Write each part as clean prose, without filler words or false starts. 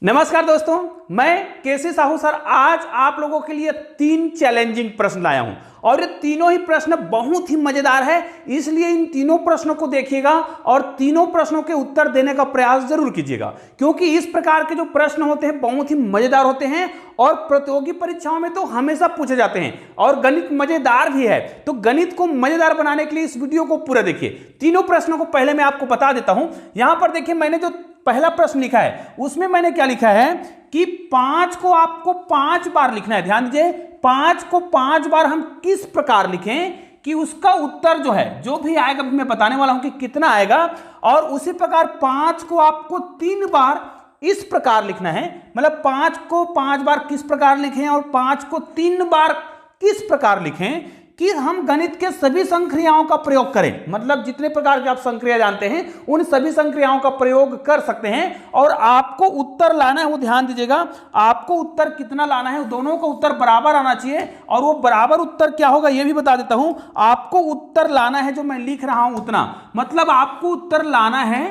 नमस्कार दोस्तों, मैं केसी साहू सर आज आप लोगों के लिए 3 चैलेंजिंग प्रश्न लाया हूं और ये तीनों ही प्रश्न बहुत ही मजेदार है। इसलिए इन तीनों प्रश्नों को देखिएगा और तीनों प्रश्नों के उत्तर देने का प्रयास जरूर कीजिएगा, क्योंकि इस प्रकार के जो प्रश्न होते हैं बहुत ही मजेदार होते हैं और प्रतियोगी परीक्षाओं में तो हमेशा पूछे जाते हैं और गणित मजेदार भी है। तो गणित को मजेदार बनाने के लिए इस वीडियो को पूरा देखिए। तीनों प्रश्नों को पहले मैं आपको बता देता हूं। यहां पर देखिए, मैंने जो पहला प्रश्न लिखा है उसमें मैंने क्या लिखा है कि 5 को आपको 5 बार लिखना है। ध्यान दीजिए, 5 को 5 बार हम किस प्रकार लिखें कि उसका उत्तर जो है जो भी आएगा मैं बताने वाला हूं कि कितना आएगा। और उसी प्रकार 5 को आपको 3 बार इस प्रकार लिखना है, मतलब 5 को 5 बार किस प्रकार लिखें और 5 को 3 बार किस प्रकार लिखें कि हम गणित के सभी संक्रियाओं का प्रयोग करें। मतलब जितने प्रकार के आप संक्रिया जानते हैं उन सभी संक्रियाओं का प्रयोग कर सकते हैं और आपको उत्तर लाना है। वो ध्यान दीजिएगा, आपको उत्तर कितना लाना है, दोनों का उत्तर बराबर आना चाहिए। और वो बराबर उत्तर क्या होगा ये भी बता देता हूं। आपको उत्तर लाना है जो मैं लिख रहा हूं उतना, मतलब आपको उत्तर लाना है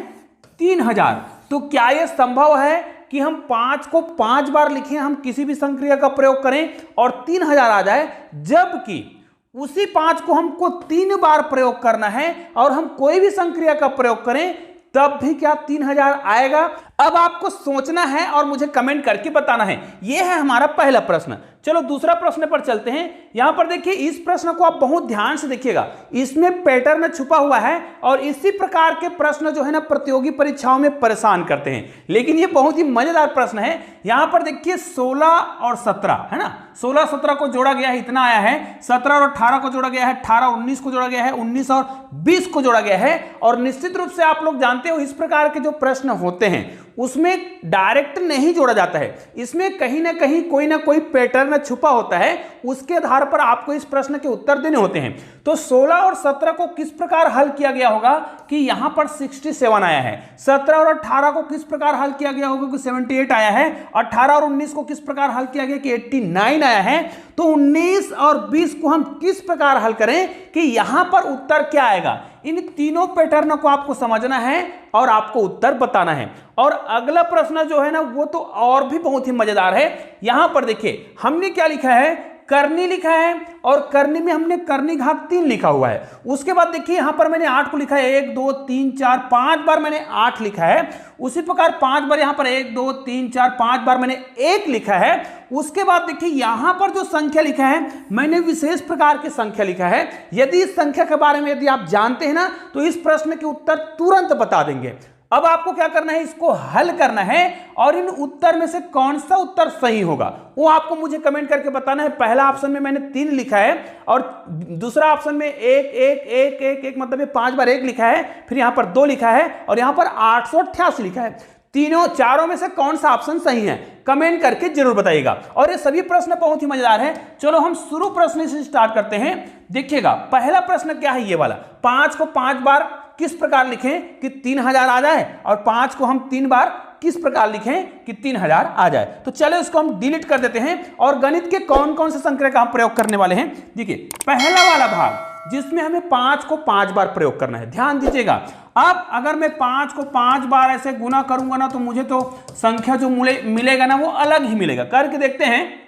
3000। तो क्या यह संभव है कि हम 5 को 5 बार लिखें, हम किसी भी संक्रिया का प्रयोग करें और 3000 आ जाए, जबकि उसी 5 को हमको 3 बार प्रयोग करना है और हम कोई भी संक्रिया का प्रयोग करें तब भी क्या 3000 आएगा? अब आपको सोचना है और मुझे कमेंट करके बताना है। यह है हमारा पहला प्रश्न। चलो दूसरा प्रश्न पर चलते हैं। यहां पर देखिए, इस प्रश्न को आप बहुत ध्यान से देखिएगा, इसमें पैटर्न छुपा हुआ है और इसी प्रकार के प्रश्न जो है ना प्रतियोगी परीक्षाओं में परेशान करते हैं। लेकिन यह बहुत ही मजेदार प्रश्न है। यहां पर देखिए 16 और 17 है ना, 16 17 को जोड़ा गया है, इतना आया है। 17 और 18 को जोड़ा गया है, 18 और 19 को जोड़ा गया है, 19 और 20 को जोड़ा गया है। और निश्चित रूप से आप लोग जानते हो इस प्रकार के जो प्रश्न होते हैं उसमें डायरेक्ट नहीं जोड़ा जाता है, इसमें कहीं ना कहीं कोई ना कोई पैटर्न छुपा होता है, उसके आधार पर आपको इस प्रश्न के उत्तर देने होते हैं। तो 16 और 17 को किस प्रकार हल किया गया होगा कि यहां पर 67 आया है। 17 और 18 को किस प्रकार हल किया गया होगा कि 78 आया है। 18 और 19 को किस प्रकार हल किया गया कि 89 आया है। तो 19 और 20 को हम किस प्रकार हल करें कि यहां पर उत्तर क्या आएगा। इन तीनों पैटर्न को आपको समझना है और आपको उत्तर बताना है। और अगला प्रश्न जो है ना वो तो और भी बहुत ही मजेदार है। यहां पर देखिए हमने क्या लिखा है, करनी लिखा है और करनी में हमने करनी घात 3 लिखा हुआ है। उसके बाद देखिए यहां पर मैंने 8 को लिखा है, 1 2 3 4 5 बार मैंने 8 लिखा है। उसी प्रकार 5 बार यहां पर 1 2 3 4 5 बार मैंने 1 लिखा है। उसके बाद देखिए यहां पर जो संख्या लिखा है मैंने विशेष प्रकार की संख्या लिखा है। यदि इस संख्या के बारे में यदि आप जानते हैं ना तो इस प्रश्न के उत्तर तुरंत बता देंगे। अब आपको क्या करना है, इसको हल करना है और इन उत्तर में से कौन सा उत्तर सही होगा वो आपको मुझे कमेंट करके बताना है। पहला ऑप्शन में मैंने 3 लिखा है और दूसरा ऑप्शन में 1 1 1 1 1 मतलब 5 बार 1 लिखा है, फिर यहां पर 2 लिखा है और यहां पर 888 लिखा है। तीनों चारों में से कौन सा ऑप्शन सही है कमेंट करके जरूर बताइएगा। और ये सभी प्रश्न बहुत ही मजेदार है। चलो हम शुरू प्रश्न से स्टार्ट करते हैं। देखिएगा पहला प्रश्न क्या है, ये वाला 5 को 5 बार किस प्रकार लिखें कि 3000 आ जाए और 5 को हम 3 बार किस प्रकार लिखें कि 3000 आ जाए। तो चलो इसको हम डिलीट कर देते हैं और गणित के कौन कौन से संक्रिया का हम प्रयोग करने वाले हैं। देखिए पहला वाला भाग जिसमें हमें 5 को 5 बार प्रयोग करना है, ध्यान दीजिएगा। अब अगर मैं 5 को 5 बार ऐसे गुना करूंगा ना तो मुझे तो संख्या जो मिलेगा ना वो अलग ही मिलेगा। करके देखते हैं।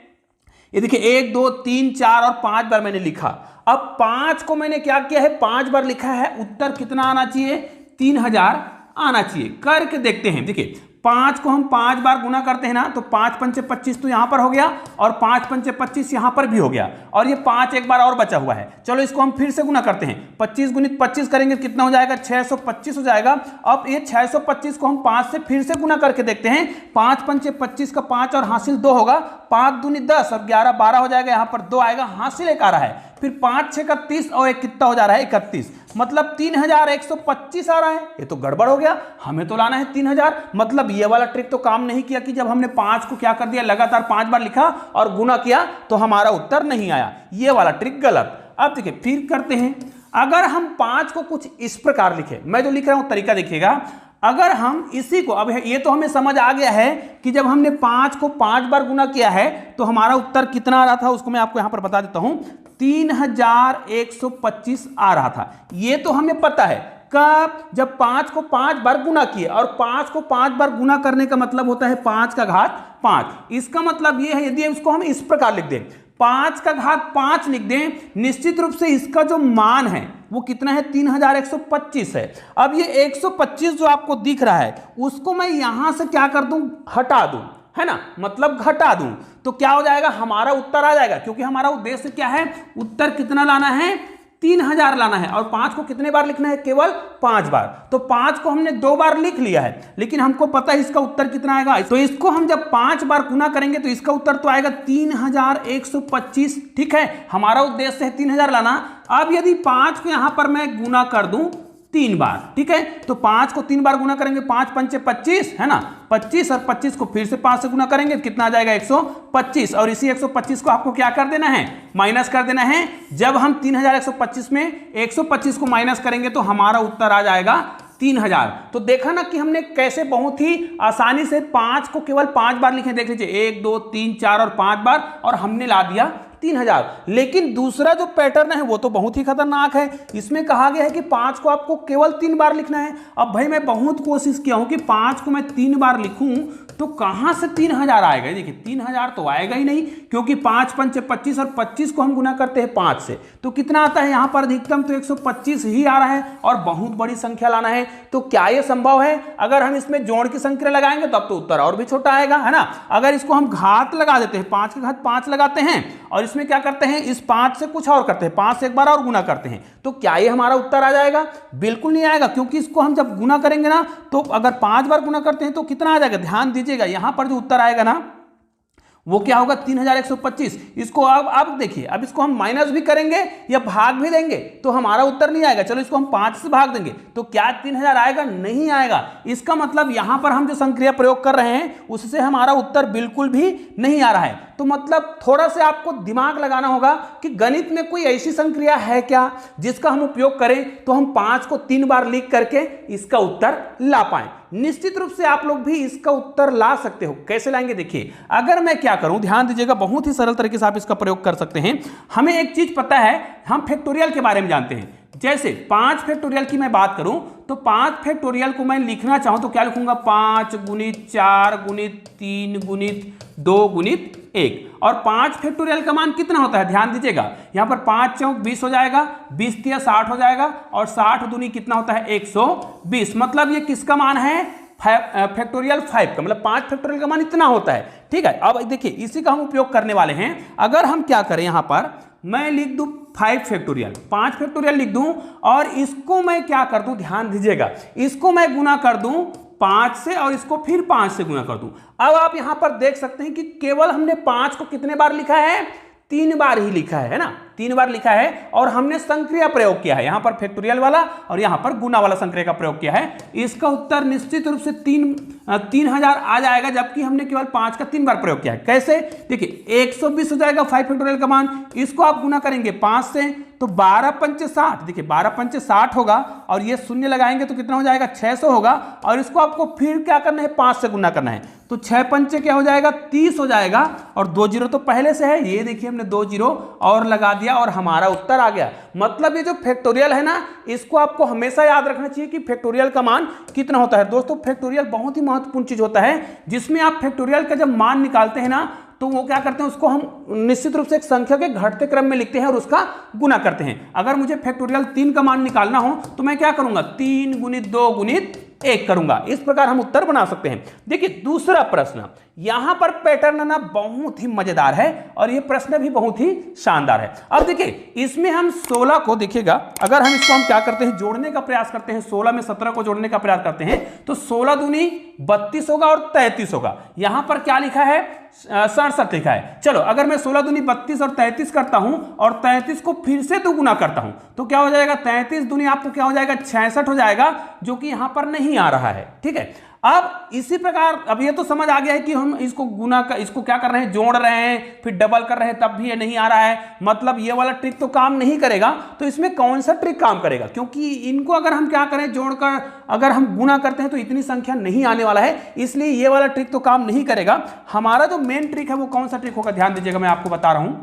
ये देखिए 1 2 3 4 और 5 बार मैंने लिखा। अब 5 को मैंने क्या किया है, 5 बार लिखा है, उत्तर कितना आना चाहिए 3000 आना चाहिए। करके देखते हैं। देखिए 5 को हम 5 बार गुना करते हैं ना तो 5 पंचे 25 तो यहां पर हो गया और 5 पंचे 25 यहां पर भी हो गया और ये 5 एक बार और बचा हुआ है। चलो इसको हम फिर से गुना करते हैं। 25 गुणित 25 करेंगे कितना हो जाएगा, 625 हो जाएगा। अब ये 625 को हम 5 से फिर से गुना करके देखते हैं। 5 पंचे 25 का 5 और हासिल 2 होगा, 5 दूनी 10 और 11 12 हो जाएगा, यहां पर 2 आएगा, हासिल 1 आ रहा है। फिर 5 6 का 30 और 1 कितना हो जा रहा है 31, मतलब 3125 आ रहा है। ये तो गड़बड़ हो गया, हमें तो लाना है 3000। मतलब ये वाला ट्रिक तो काम नहीं किया कि जब हमने 5 को क्या कर दिया लगातार 5 बार लिखा और गुना किया तो हमारा उत्तर नहीं आया। ये वाला ट्रिक गलत। अब देखिए फिर करते हैं। अगर हम 5 को कुछ इस प्रकार लिखे, मैं जो लिख रहा हूं तरीका देखिएगा। अगर हम इसी को, अब ये तो हमें समझ आ गया है कि जब हमने 5 को 5 बार गुना किया है तो हमारा उत्तर कितना आ रहा था, उसको मैं आपको यहां पर बता देता हूं। 3125 आ रहा था, ये तो हमें पता है। कब? जब 5 को 5 बार गुना किए, और 5 को 5 बार गुना करने का मतलब होता है 5 का घात 5। इसका मतलब ये है, यदि इसको हम इस प्रकार लिख दें, 5 का घात 5 लिख दें, निश्चित रूप से इसका जो मान है वो कितना है? 3125 है। अब ये 125 जो आपको दिख रहा है उसको मैं यहां से क्या कर दूं? हटा दूं, है ना, मतलब घटा दूं, तो क्या हो जाएगा? हमारा उत्तर आ जाएगा, क्योंकि हमारा उद्देश्य क्या है? उत्तर कितना लाना है? 3000 लाना है। और 5 को कितने बार लिखना है? केवल 5 बार। तो 5 को हमने 2 बार लिख लिया है, लेकिन हमको पता है इसका उत्तर कितना आएगा। तो इसको हम जब 5 बार गुना करेंगे तो इसका उत्तर तो आएगा 3125। ठीक है, हमारा उद्देश्य है 3000 लाना। अब यदि 5 को यहां पर मैं गुना कर दूं 3 बार, ठीक है, तो 5 को 3 बार गुना करेंगे, 5 पंचे 25, है ना, 25, और 25 को फिर से 5 से गुना करेंगे तो कितना आ जाएगा? 125। और इसी 125 को आपको क्या कर देना है? माइनस कर देना है। जब हम 3125 में 125 को माइनस करेंगे तो हमारा उत्तर आ जाएगा 3000। तो देखा ना कि हमने कैसे बहुत ही आसानी से 5 को केवल 5 बार लिखे। देख लीजिए, 1 2 3 4 और 5 बार, और हमने ला दिया 3000। लेकिन दूसरा जो पैटर्न है वो तो बहुत ही खतरनाक है। इसमें कहा गया है कि 5 को आपको केवल 3 बार लिखना है। अब भाई मैं बहुत कोशिश किया हूं कि 5 को मैं 3 बार लिखूं तो कहां से 3000 आएगा? देखिए 3000 तो आएगा ही नहीं, क्योंकि 5 पंचे 25 और 25 को हम गुना करते हैं 5 से, तो कितना आता है यहां पर? अधिकतम तो 125 ही आ रहा है, और बहुत बड़ी संख्या लाना है। तो क्या यह संभव है? अगर हम इसमें जोड़ की संख्या लगाएंगे तब तो उत्तर और भी छोटा आएगा, है ना। अगर इसको हम घात लगा देते हैं, 5 के घात 5 लगाते हैं, और इसमें क्या करते हैं? इस 5 से कुछ और करते हैं, 5 से एक बार और गुना करते हैं, तो क्या ये हमारा उत्तर आ जाएगा? बिल्कुल नहीं आएगा, क्योंकि इसको हम जब गुना करेंगे ना, तो अगर 5 बार गुना करते हैं तो कितना आ जाएगा? ध्यान दीजिएगा, यहां पर जो उत्तर आएगा ना वो क्या होगा? 3125। इसको अब देखिए, अब इसको हम माइनस भी करेंगे या भाग भी देंगे तो हमारा उत्तर नहीं आएगा। चलो इसको हम 5 से भाग देंगे तो क्या 3000 आएगा? नहीं आएगा। इसका मतलब यहां पर हम जो संक्रिया प्रयोग कर रहे हैं उससे हमारा उत्तर बिल्कुल भी नहीं आ रहा है। तो मतलब थोड़ा सा आपको दिमाग लगाना होगा कि गणित में कोई ऐसी संक्रिया है क्या जिसका हम उपयोग करें तो हम 5 को 3 बार लिख करके इसका उत्तर ला पाए। निश्चित रूप से आप लोग भी इसका उत्तर ला सकते हो। कैसे लाएंगे? देखिए, अगर मैं क्या करूं, ध्यान दीजिएगा, बहुत ही सरल तरीके से आप इसका प्रयोग कर सकते हैं। हमें एक चीज पता है, हम फैक्टोरियल के बारे में जानते हैं। जैसे 5 फैक्टोरियल की मैं बात करूं तो 5 फैक्टोरियल को मैं लिखना चाहूं तो क्या लिखूंगा? 5 गुणित 4 गुणित 3 गुणित 2 गुणित 1। और 5 फैक्टोरियल का मान कितना होता है? ध्यान दीजिएगा, यहां पर 5 चौक 20 हो जाएगा, 20 तिया 60 हो जाएगा, और 60 दूनी कितना होता है? 120। मतलब ये किसका मान है? फैक्टोरियल 5 का, मतलब 5 फैक्टोरियल का मान इतना होता है। ठीक है, अब देखिए इसी का हम उपयोग करने वाले हैं। अगर हम क्या करें, यहां पर मैं लिख दूं 5 फैक्टोरियल, 5 फैक्टोरियल लिख दूं, और इसको मैं क्या कर दूं? ध्यान दीजिएगा, इसको मैं गुना कर दूं 5 से, और इसको फिर 5 से गुना कर दूं। अब आप यहां पर देख सकते हैं कि केवल हमने 5 को कितने बार लिखा है? 3 बार ही लिखा है ना, 3 बार लिखा है, और हमने संक्रिया प्रयोग किया है, यहां पर फैक्टोरियल वाला और यहां पर गुना वाला संक्रिया का प्रयोग किया है। इसका उत्तर निश्चित रूप से 3000 आ जाएगा, जबकि हमने केवल 5 का 3 बार प्रयोग किया है। कैसे? देखिए 120 हो जाएगा 5 फैक्टोरियल का मान, इसको आप गुना करेंगे 5 से तो 12 पंचे 60, देखिए 12 पंचे 60 होगा, और ये शून्य लगाएंगे तो कितना हो जाएगा? 600 होगा, और इसको आपको फिर क्या करना है? 5 से गुना करना है, तो 6 पंचे क्या हो जाएगा? 30 हो जाएगा, और 2 जीरो तो पहले से है, ये देखिए हमने 2 जीरो और लगा दिया और हमारा उत्तर आ गया। मतलब ये जो फैक्टोरियल है ना, इसको आपको हमेशा याद रखना चाहिए कि फैक्टोरियल का मान कितना होता है। दोस्तों फैक्टोरियल बहुत ही महत्वपूर्ण चीज होता है, जिसमें आप फैक्टोरियल का जब मान निकालते हैं ना तो वो क्या करते हैं, उसको हम निश्चित रूप से एक संख्या के घटते क्रम में लिखते हैं और उसका गुना करते हैं। अगर मुझे फैक्टोरियल 3 का मान निकालना हो तो मैं क्या करूंगा? 3 गुणित 2 गुणित 1 करूंगा। इस प्रकार हम उत्तर बना सकते हैं। देखिए दूसरा प्रश्न, यहां पर पैटर्न ना बहुत ही मजेदार है और यह प्रश्न भी बहुत ही शानदार है। अब देखिए इसमें हम 16 को देखिएगा, अगर हम इसको हम क्या करते हैं? जोड़ने का प्रयास करते हैं, 16 में 17 को जोड़ने का प्रयास करते हैं तो 16 दूनी 32 होगा और 33 होगा। यहां पर क्या लिखा है? 67 लिखा है। चलो अगर मैं 16 दूनी 32 और 33 करता हूं और 33 को फिर से 2 गुना करता हूं तो क्या हो जाएगा? 33 दूनी आपको क्या हो जाएगा? 66 हो जाएगा, जो कि यहां पर नहीं आ रहा है। ठीक है, अब इसी प्रकार अब ये तो समझ आ गया है कि हम इसको गुना का इसको क्या कर रहे हैं? जोड़ रहे हैं, फिर डबल कर रहे हैं, तब भी ये नहीं आ रहा है, मतलब ये वाला ट्रिक तो काम नहीं करेगा। तो इसमें कौन सा ट्रिक काम करेगा? क्योंकि इनको अगर हम क्या करें, जोड़कर अगर हम गुना करते हैं तो इतनी संख्या नहीं आने वाला है, इसलिए ये वाला ट्रिक तो काम नहीं करेगा। हमारा जो मेन ट्रिक है वो कौन सा ट्रिक होगा? ध्यान दीजिएगा, मैं आपको बता रहा हूं,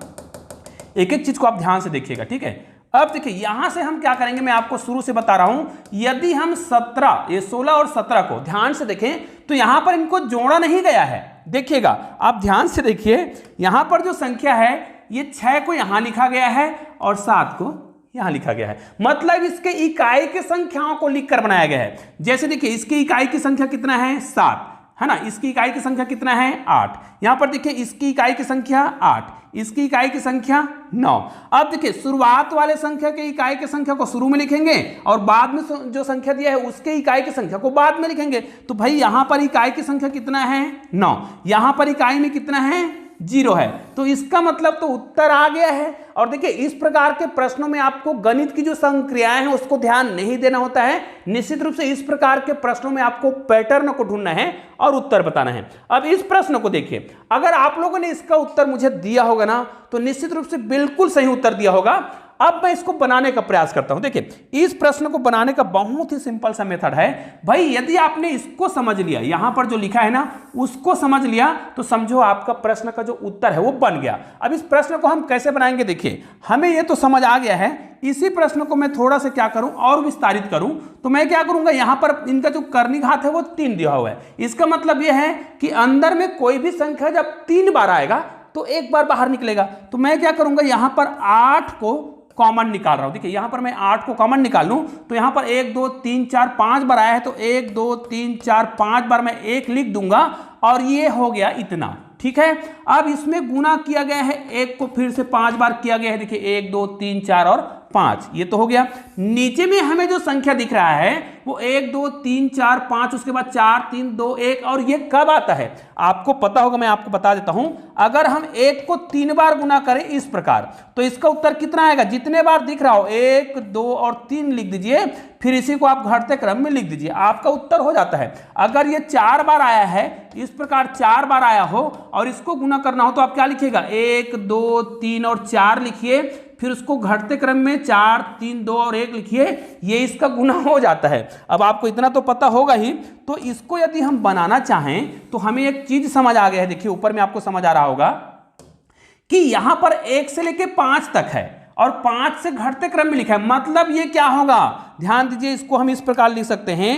एक एक चीज को आप ध्यान से देखिएगा। ठीक है, अब देखिए यहां से हम क्या करेंगे, मैं आपको शुरू से बता रहा हूं, यदि हम 17, ये 16 और 17 को ध्यान से देखें तो यहां पर इनको जोड़ा नहीं गया है। देखिएगा आप ध्यान से देखिए, यहां पर जो संख्या है ये 6 को यहां लिखा गया है और 7 को यहां लिखा गया है, मतलब इसके इकाई की संख्याओं को लिखकर बनाया गया है। जैसे देखिए इसकी इकाई की संख्या कितना है 7, है ना, इसकी इकाई की संख्या कितना है 8, यहां पर देखिए इसकी इकाई की संख्या 8, इसकी इकाई की संख्या 9। अब देखिए शुरुआत वाले संख्या के इकाई की संख्या को शुरू में लिखेंगे और बाद में जो संख्या दिया है उसके इकाई की संख्या को बाद में लिखेंगे। तो भाई यहां पर इकाई की संख्या कितना है 9, यहां पर इकाई में कितना है 0 है, तो इसका मतलब तो उत्तर आ गया है। और देखिए इस प्रकार के प्रश्नों में आपको गणित की जो संक्रियाएं हैं उसको ध्यान नहीं देना होता है, निश्चित रूप से इस प्रकार के प्रश्नों में आपको पैटर्न को ढूंढना है और उत्तर बताना है। अब इस प्रश्न को देखिए, अगर आप लोगों ने इसका उत्तर मुझे दिया होगा ना तो निश्चित रूप से बिल्कुल सही उत्तर दिया होगा। अब मैं इसको बनाने का प्रयास करता हूं। देखिए इस प्रश्न को बनाने का बहुत ही सिंपल सा मेथड है भाई, यदि आपने इसको समझ लिया, यहां पर जो लिखा है ना उसको समझ लिया तो समझो आपका प्रश्न का जो उत्तर है वो बन गया। अब इस प्रश्न को हम कैसे बनाएंगे, देखिए हमें ये तो समझ आ गया है, इसी प्रश्न को मैं थोड़ा सा क्या करूं और विस्तारित करूं तो मैं क्या करूंगा, यहां पर इनका जो कर्णिघात है वो 3 दिया हुआ है। इसका मतलब यह है कि अंदर में कोई भी संख्या जब 3 बार आएगा तो एक बार बाहर निकलेगा। तो मैं क्या करूंगा, यहां पर 8 को कॉमन निकाल रहा हूं। देखिए यहां पर मैं 8 को कॉमन निकाल लूं तो यहां पर 1 2 3 4 5 बार आया है, तो 1 2 3 4 5 बार मैं 1 लिख दूंगा और ये हो गया इतना। ठीक है, अब इसमें गुना किया गया है, 1 को फिर से 5 बार किया गया है। देखिए 1 2 3 4 और 5, ये तो हो गया। नीचे में हमें जो संख्या दिख रहा है वो 1 2 3 4 5, उसके बाद 4 3 2 1, और ये कब आता है आपको पता होगा, मैं आपको बता देता हूं। अगर हम 1 को 3 बार गुना करें इस प्रकार तो इसका उत्तर कितना आएगा, जितने बार दिख रहा हो 1 2 और 3 लिख दीजिए, फिर इसी को आप घटते क्रम में लिख दीजिए, आपका उत्तर हो जाता है। अगर ये 4 बार आया है, इस प्रकार 4 बार आया हो और इसको गुना करना हो तो आप क्या लिखिएगा, 1 2 3 और 4 लिखिए, फिर उसको घटते क्रम में 4 3 2 और 1 लिखिए, ये इसका गुना हो जाता है। अब आपको इतना तो पता होगा ही, तो इसको यदि हम बनाना चाहें तो हमें एक चीज समझ आ गया है। देखिए ऊपर में आपको समझ आ रहा होगा कि यहां पर 1 से लेके 5 तक है और 5 से घटते क्रम में लिखा है, मतलब ये क्या होगा, ध्यान दीजिए, इसको हम इस प्रकार लिख सकते हैं।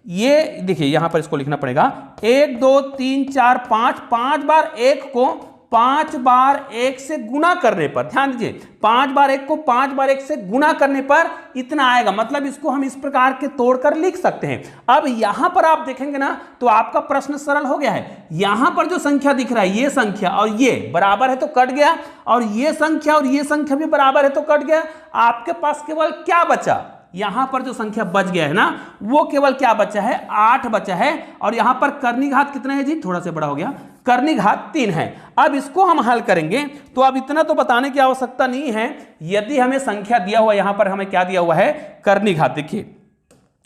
ये देखिए यहां पर इसको लिखना पड़ेगा, 1 2 3 4 5, 5 बार 1 को 5 बार 1 से गुना करने पर, ध्यान दीजिए 5 बार 1 को 5 बार 1 से गुना करने पर इतना आएगा, मतलब इसको हम इस प्रकार के तोड़कर लिख सकते हैं। अब यहां पर आप देखेंगे ना तो आपका प्रश्न सरल हो गया है। यहां पर जो संख्या दिख रहा है, ये संख्या और ये बराबर है तो कट गया, और ये संख्या और ये संख्या भी बराबर है तो कट गया। आपके पास केवल क्या बचा, यहां पर जो संख्या बच गया है ना वो केवल क्या बचा है, 8 बचा है। और यहां पर कर्णिघात कितना है जी, थोड़ा सा बड़ा हो गया, कर्णिघात 3 है। अब इसको हम हल करेंगे तो अब इतना तो बताने की आवश्यकता नहीं है। यदि हमें संख्या दिया हुआ, यहां पर हमें क्या दिया हुआ है, कर्णिघात, देखिए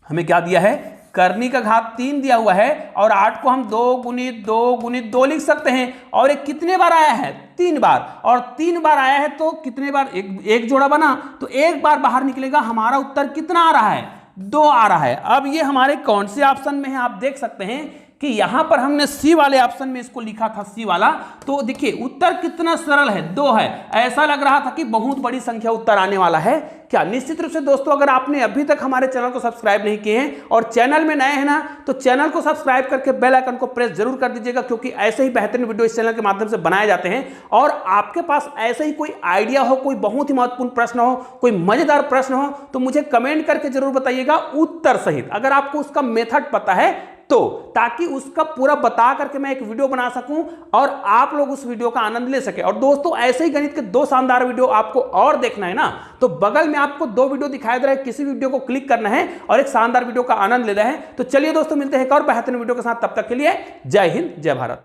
हमें क्या दिया है, कर्णी का घात 3 दिया हुआ है, और 8 को हम 2 गुणित 2 गुणित 2 लिख सकते हैं। और एक कितने बार आया है, 3 बार, और 3 बार आया है तो कितने बार, एक जोड़ा बना तो एक बार बाहर निकलेगा। हमारा उत्तर कितना आ रहा है, 2 आ रहा है। अब ये हमारे कौन से ऑप्शन में है, आप देख सकते हैं कि यहां पर हमने सी वाले ऑप्शन में इसको लिखा था, सी वाला। तो देखिए उत्तर कितना सरल है, 2 है। ऐसा लग रहा था कि बहुत बड़ी संख्या उत्तर आने वाला है क्या। निश्चित रूप से दोस्तों, अगर आपने अभी तक हमारे चैनल को सब्सक्राइब नहीं किए हैं और चैनल में नए हैं ना, तो चैनल को सब्सक्राइब करके बेल आइकन को प्रेस जरूर कर दीजिएगा, क्योंकि ऐसे ही बेहतरीन वीडियो इस चैनल के माध्यम से बनाए जाते हैं। और आपके पास ऐसे ही कोई आइडिया हो, कोई बहुत ही महत्वपूर्ण प्रश्न हो, कोई मजेदार प्रश्न हो, तो मुझे कमेंट करके जरूर बताइएगा उत्तर सहित, अगर आपको उसका मेथड पता है तो, ताकि उसका पूरा बता करके मैं एक वीडियो बना सकूं और आप लोग उस वीडियो का आनंद ले सके। और दोस्तों ऐसे ही गणित के 2 शानदार वीडियो आपको और देखना है ना, तो बगल में आपको 2 वीडियो दिखाई दे रहा है, किसी वीडियो को क्लिक करना है और एक शानदार वीडियो का आनंद लेना है। तो चलिए दोस्तों, मिलते हैं एक और बेहतरीन वीडियो के साथ, तब तक के लिए जय हिंद जय भारत।